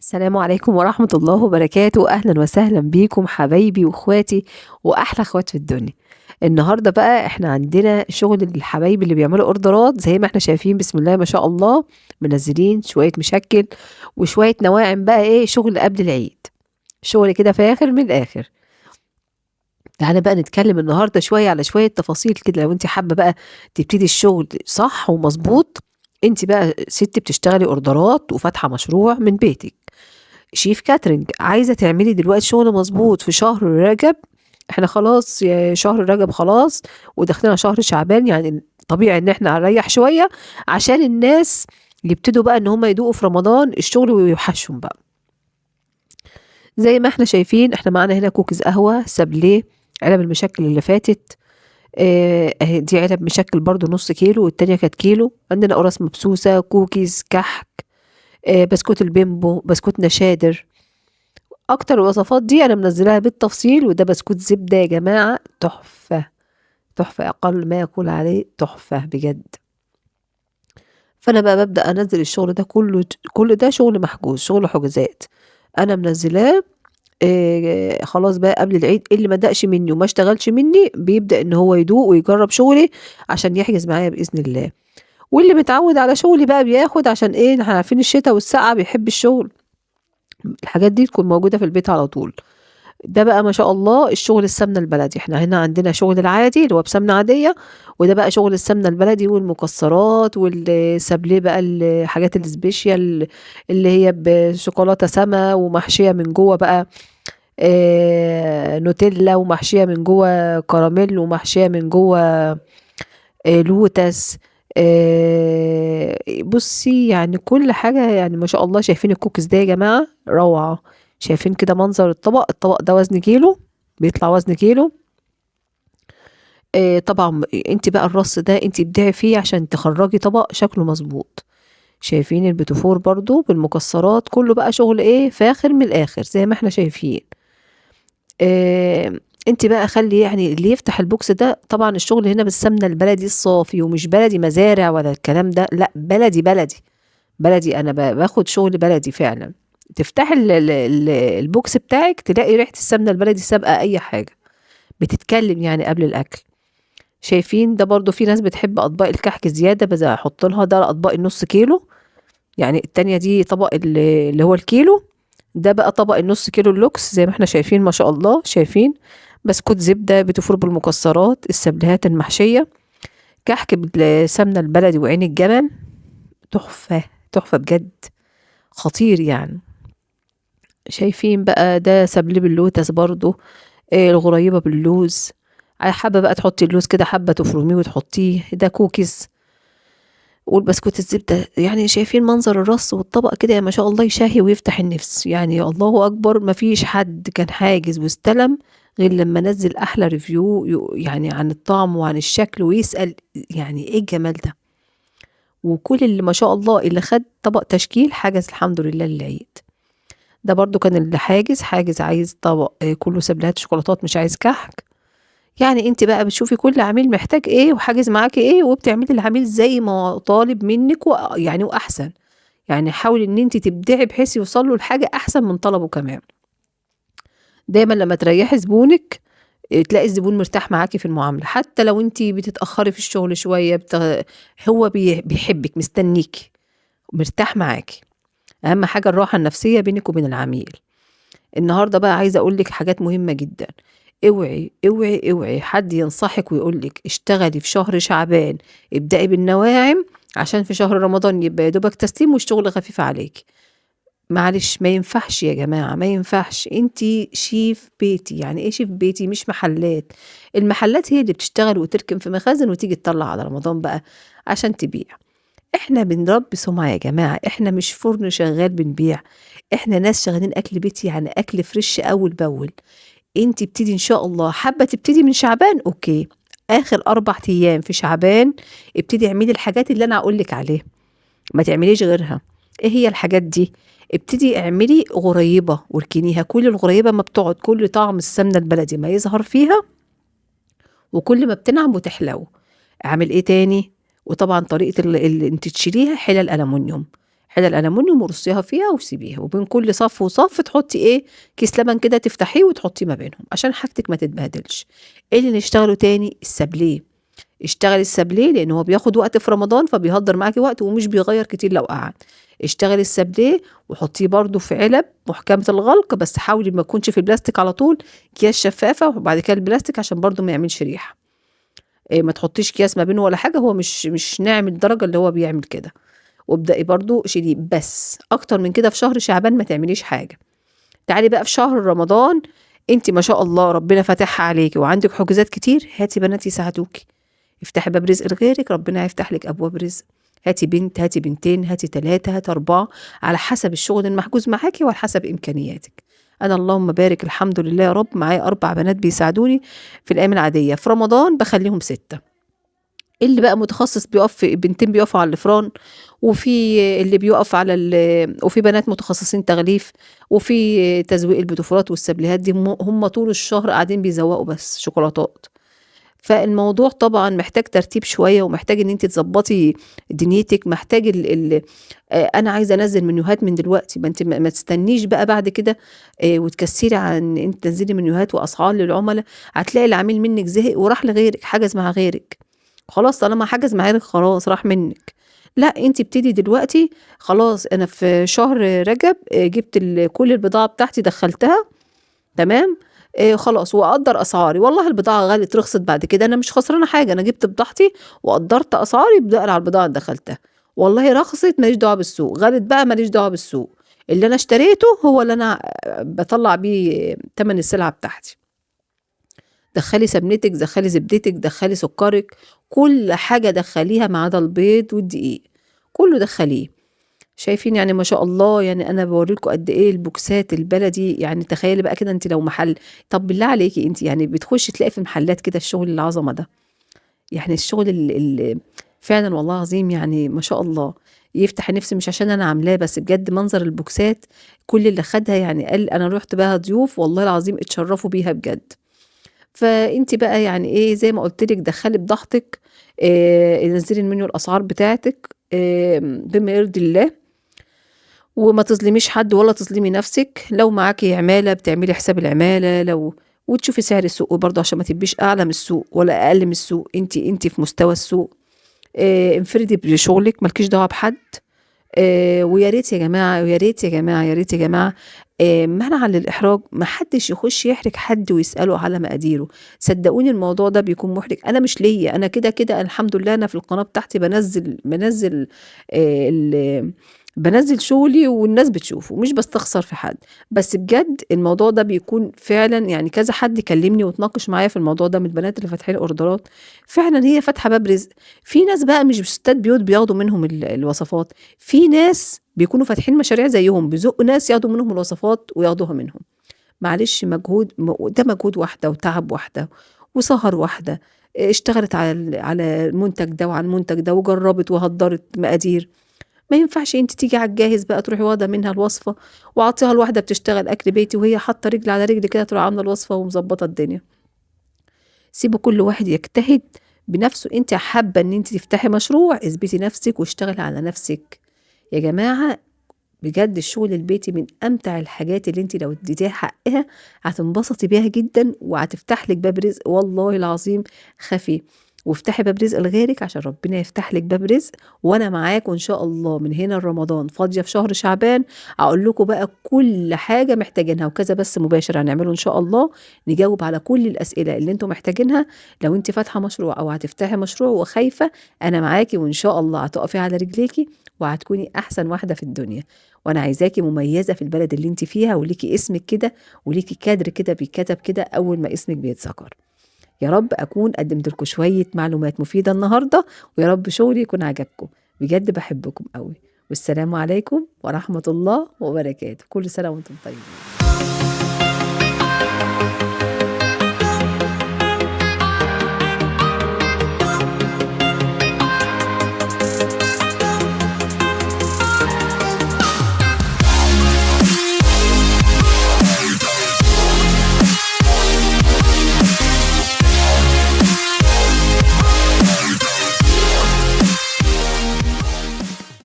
السلام عليكم ورحمة الله وبركاته. أهلا وسهلا بيكم حبايبي وإخواتي وأحلى إخوات في الدنيا. النهاردة بقى إحنا عندنا شغل الحبايب اللي بيعملوا أوردرات زي ما إحنا شايفين، بسم الله ما شاء الله. منزلين شوية مشكل وشوية نواعم، بقى إيه شغل قبل العيد، شغل كده فاخر من الآخر. تعالى بقى نتكلم النهاردة شوية على شوية تفاصيل كده. لو انت حابة بقى تبتدي الشغل صح ومظبوط، انت بقى ست بتشتغلي اوردرات وفاتحة مشروع من بيتك، شيف كاترينج، عايزة تعملي دلوقتي شغل مظبوط في شهر رجب. احنا خلاص يا شهر رجب خلاص ودخلنا شهر شعبان، يعني طبيعي ان احنا هنريح شوية عشان الناس يبتدوا بقى ان هم يدوقوا في رمضان الشغل ويوحشهم بقى. زي ما احنا شايفين، احنا معانا هنا كوكيز قهوة سابليه، علب المشكل اللي فاتت. اهي دي علب مشكل برضو نص كيلو، والتانية كانت كيلو. عندنا قرص مبسوسة، كوكيز، كحك، بسكوت البيمبو، بسكوت نشادر. اكتر الوصفات دي انا منزلاها بالتفصيل. وده بسكوت زبدة يا جماعة، تحفة تحفة، اقل ما يقول عليه تحفة بجد. فانا بقى ببدأ انزل الشغل ده كله، كل ده شغل محجوز، شغل حجوزات انا منزلاه. خلاص بقى قبل العيد، اللي ما دقش مني وما اشتغلش مني بيبدأ ان هو يدوق ويجرب شغلي عشان يحجز معايا بإذن الله. واللي متعود على شغلي بقى بياخد، عشان ايه احنا عارفين الشتاء والسقعة بيحب الشغل، الحاجات دي تكون موجودة في البيت على طول. ده بقى ما شاء الله الشغل السمنة البلدي. احنا هنا عندنا شغل العادي اللي هو بسمنة عادية، وده بقى شغل السمنة البلدي والمكسرات والسابليه بقى، الحاجات السبيشيال اللي هي بشوكولاتة سما ومحشية من جوه بقى نوتيلا، ومحشية من جوه كراميل، ومحشية من جوه لوتس. بصي يعني كل حاجة، يعني ما شاء الله. شايفين الكوكيز ده يا جماعة روعة؟ شايفين كده منظر الطبق ده وزن كيلو، بيطلع وزن كيلو. طبعا انت بقى الرص ده انت ابدعي فيه عشان تخرجي طبق شكله مظبوط. شايفين البيتوفور برضو بالمكسرات، كله بقى شغل ايه فاخر من الاخر زي ما احنا شايفين. انت بقى خلي يعني اللي يفتح البوكس ده، طبعا الشغل هنا بالسمنة البلدي الصافي، ومش بلدي مزارع ولا الكلام ده، لا بلدي بلدي بلدي. انا باخد شغل بلدي فعلا. تفتح البوكس بتاعك تلاقي ريحة السمنة البلدي سابقة اي حاجة، بتتكلم يعني قبل الاكل. شايفين ده برضو في ناس بتحب اطباق الكحك زيادة، بس احط لها ده اطباق النص كيلو. يعني التانية دي طبق اللي هو الكيلو، ده بقى طبق النص كيلو اللوكس زي ما احنا شايفين ما شاء الله. شايفين بسكوت زبدة بتفور بالمكسرات، السبليهات المحشية، كحك بالسمنة البلدي وعين الجمل. تحفة تحفة بجد، خطير يعني. شايفين بقى ده سبلي باللوتس برضو، الغريبة باللوز. حابة بقى تحطي اللوز كده، حابة تفرميه وتحطيه. ده كوكيز، والبسكوت الزبدة. يعني شايفين منظر الرص والطبق كده يا ما شاء الله، يشهي ويفتح النفس. يعني يا الله أكبر، مفيش حد كان حاجز واستلم غير لما نزل أحلى ريفيو يعني عن الطعم وعن الشكل، ويسأل يعني إيه الجمال ده. وكل اللي ما شاء الله اللي خد طبق تشكيل حاجز الحمد لله للعيد. ده برضو كان اللي حاجز عايز طبق كله سبلات شوكولاتات، مش عايز كحك. يعني انت بقى بتشوفي كل عميل محتاج ايه وحاجز معاكي ايه، وبتعملي العميل زي ما هو طالب منك يعني واحسن. يعني حاولي ان انت تبدعي بحيث يوصل له الحاجه احسن من طلبه كمان. دايما لما تريحي زبونك تلاقي الزبون مرتاح معاكي في المعامله، حتى لو انت بتتاخري في الشغل شويه هو بيحبك مستنيكي مرتاح معاكي. اهم حاجه الراحه النفسيه بينك وبين العميل. النهارده بقى عايزه اقول لك حاجات مهمه جدا. اوعي اوعي اوعي حد ينصحك ويقول لك اشتغلي في شهر شعبان، ابدأي بالنواعم عشان في شهر رمضان يبقى يا دوبك تسليم والشغل خفيف عليك. معلش ما ينفعش يا جماعة، ما ينفعش. انتي شيف بيتي. يعني ايه شيف بيتي؟ مش محلات. المحلات هي اللي بتشتغل وتركن في مخازن وتيجي تطلع على رمضان بقى عشان تبيع. احنا بنربي سمعة يا جماعة، احنا مش فرن شغال بنبيع، احنا ناس شغالين اكل بيتي، يعني اكل فريش اول باول. انت ابتدي ان شاء الله، حابة تبتدي من شعبان اوكي، اخر 4 ايام في شعبان ابتدي اعملي الحاجات اللي انا اقولك عليها، ما تعمليش غيرها. ايه هي الحاجات دي؟ ابتدي اعملي غريبة واركنيها. كل الغريبة ما بتقعد، كل طعم السمنة البلدي ما يظهر فيها، وكل ما بتنعم وتحلو. اعمل ايه تاني؟ وطبعا طريقة اللي انت تشيليها حلل الألمونيوم، حلل ألمونيوم ورصيها فيها وسيبيها، وبين كل صف وصف تحطي إيه كيس لبن كده تفتحيه وتحطيه ما بينهم عشان حاجتك ما تتبهدلش. إيه اللي نشتغله تاني؟ السابليه. اشتغلي السابليه لأن هو بياخد وقت في رمضان فبيهدر معاكي وقت ومش بيغير كتير لو قعد. اشتغلي السابليه وحطيه برضو في علب محكمة الغلق، بس حاولي ما تكونش في البلاستيك على طول، اكياس شفافة وبعد كده البلاستيك عشان برضو ما يعملش ريحة. إيه ما تحطيش اكياس ما بينه ولا حاجة، هو مش ناعم الدرجة اللي هو بيعمل كده. وابدأي برضو شيليه، بس اكتر من كده في شهر شعبان ما تعمليش حاجة. تعالي بقى في شهر رمضان، انت ما شاء الله ربنا فاتحها عليكي وعندك حجوزات كتير، هاتي بنات يساعدوكي، افتحي باب رزق لغيرك ربنا هيفتح لك ابواب رزق. هاتي بنت، هاتي بنتين، هاتي 3، هاتي 4، على حسب الشغل المحجوز معاكي وعلى حسب امكانياتك. انا اللهم بارك الحمد لله يا رب معايا 4 بنات بيساعدوني في الايام العاديه، في رمضان بخليهم 6. اللي بقى متخصص بيقف في بنتين بيقفوا على الفران، وفي اللي بيقف على وفي بنات متخصصين تغليف، وفي تزويق البتوفرات والسبليهات دي، هم طول الشهر قاعدين بيزوقوا بس شوكولاتات. فالموضوع طبعا محتاج ترتيب شوية، ومحتاج ان انت تظبطي دنيتك، محتاج انا عايزة انزل منيوهات من دلوقتي، ما انت ما تستنيش بقى بعد كده وتكسري عن انت تنزلي منيوهات واسعار للعملاء، هتلاقي العميل منك زهق وراح لغيرك، حجز مع غيرك. خلاص طالما حجز مع غيرك خلاص راح منك. لا انت ابتدي دلوقتي. خلاص انا في شهر رجب جبت كل البضاعة بتاعتي دخلتها تمام. خلاص واقدر اسعاري، والله البضاعه غلت رخصت بعد كده انا مش خسرانه حاجه، انا جبت بضاعتي وقدرت اسعاري بناء على البضاعه اللي دخلتها. والله رخصت ماليش دعوه بالسوق، غلت بقى ماليش دعوه بالسوق، اللي انا اشتريته هو اللي انا بطلع بيه تمن السلعه بتاعتي. دخلي سمنتك، دخلي زبدتك، دخلي سكرك، كل حاجه دخليها ما عدا البيض والدقيق، كله دخليه. شايفين يعني ما شاء الله، يعني انا بوريلكم قد ايه البوكسات البلدي. يعني تخيلي بقى كده انت لو محل، طب بالله عليكي انت يعني بتخشي تلاقي في محلات كده الشغل العظمه ده، يعني الشغل اللي فعلا والله عظيم، يعني ما شاء الله يفتح نفسي، مش عشان انا عاملاه بس بجد منظر البوكسات كل اللي خدها يعني قال انا رحت بها ضيوف والله العظيم اتشرفوا بيها بجد. فانت بقى يعني ايه زي ما قلت لك دخلي بضغطك، نزلي المنيو الاسعار بتاعتك بما يرضي الله، وما تظلميش حد ولا تظلمي نفسك. لو معاكي عمالة بتعملي حساب العمالة، لو وتشوفي سعر السوق برضه عشان ما تبقيش اعلى من السوق ولا اقل من السوق، انت في مستوى السوق. انفردي بشغلك مالكيش دعوه بحد. ويا ريت يا جماعه، ويا ريت يا جماعه، يا ريت يا جماعه، منعا للاحراج ما حدش يخش يحرج حد ويساله على مقاديره. صدقوني الموضوع ده بيكون محرج. انا مش ليا انا كده كده الحمد لله، انا في القناه بتاعتي بنزل شغلي والناس بتشوفه، مش بستخسر في حد. بس بجد الموضوع ده بيكون فعلا يعني كذا حد كلمني وتناقش معايا في الموضوع ده من البنات اللي فاتحين اوردرات، فعلا هي فاتحه باب رزق. في ناس بقى مش ستات بيوت بياخدوا منهم الوصفات، في ناس بيكونوا فاتحين مشاريع زيهم بيزقوا ناس ياخدوا منهم الوصفات وياخدوها منهم. معلش مجهود، ده مجهود واحده وتعب واحده وسهر واحده، اشتغلت على المنتج ده وعلى المنتج ده وجربت وهدرت مقادير. ما ينفعش انت تيجي على الجاهز بقى تروحي واخده منها الوصفه واعطيها لواحده بتشتغل اكل بيتي وهي حاطه رجل على رجل كده تروح عامله الوصفه ومظبطه الدنيا. سيبوا كل واحد يجتهد بنفسه. انت حابه ان انت تفتحي مشروع، اثبتي نفسك واشتغلي على نفسك يا جماعه. بجد الشغل البيتي من امتع الحاجات اللي انت لو اديتيها حقها هتنبسطي بيها جدا وهتفتح لك باب رزق والله العظيم خفي. وافتحي باب رزق لغيرك عشان ربنا يفتح لك باب رزق. وانا معاكم ان شاء الله من هنا لرمضان، فاضيه في شهر شعبان اقول لكم بقى كل حاجه محتاجينها، وكذا بس مباشر هنعمله ان شاء الله، نجاوب على كل الاسئله اللي انتم محتاجينها. لو انت فاتحه مشروع او هتفتحي مشروع وخايفه، انا معاكي وان شاء الله هتقفي على رجليكي وهتكوني احسن واحده في الدنيا. وانا عايزاكي مميزه في البلد اللي انت فيها، وليكي اسمك كده وليكي كادر كده بيتكتب كده اول ما اسمك بيتذكر. يا رب اكون قدمت لكم شويه معلومات مفيده النهارده، ويا رب شغلي يكون عجبكم. بجد بحبكم قوي، والسلام عليكم ورحمه الله وبركاته. كل سنه وانتم طيبين.